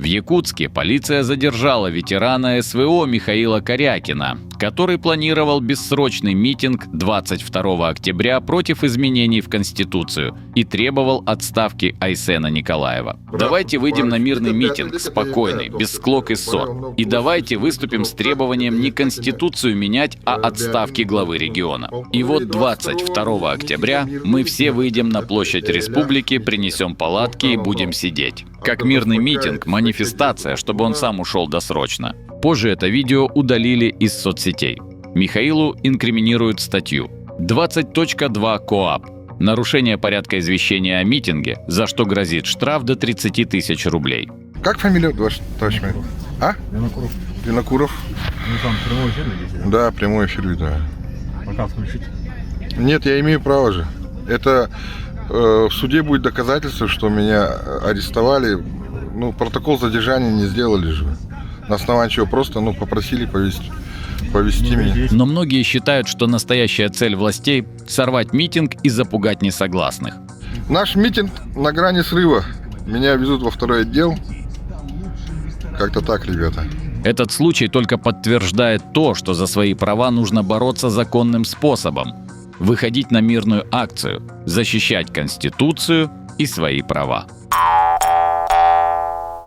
В Якутске полиция задержала ветерана СВО Михаила Корякина, который планировал бессрочный митинг 22 октября против изменений в Конституцию и требовал отставки Айсена Николаева. Давайте выйдем на мирный митинг, спокойный, без склок и ссор. И давайте выступим с требованием не Конституцию менять, а отставки главы региона. И вот 22 октября мы все выйдем на площадь Республики, принесем палатки и будем сидеть. Как мирный митинг, манифестация, чтобы он сам ушел досрочно. Позже это видео удалили из соцсетей. Михаилу инкриминируют статью 20.2 КоАП. Нарушение порядка извещения о митинге, за что грозит штраф до 30 тысяч рублей. Как фамилия ваш, товарищ майор? А? Винокуров. Винокуров? Ну там прямой эфир видите? Да, прямой эфир, да. Пока включить. Нет, я имею право же. Это в суде будет доказательство, что меня арестовали. Ну, протокол задержания не сделали же. На основании чего просто, попросили повезти меня. Но многие считают, что настоящая цель властей – сорвать митинг и запугать несогласных. Наш митинг на грани срыва. Меня везут во второй отдел. Как-то так, ребята. Этот случай только подтверждает то, что за свои права нужно бороться законным способом. Выходить на мирную акцию, защищать Конституцию и свои права.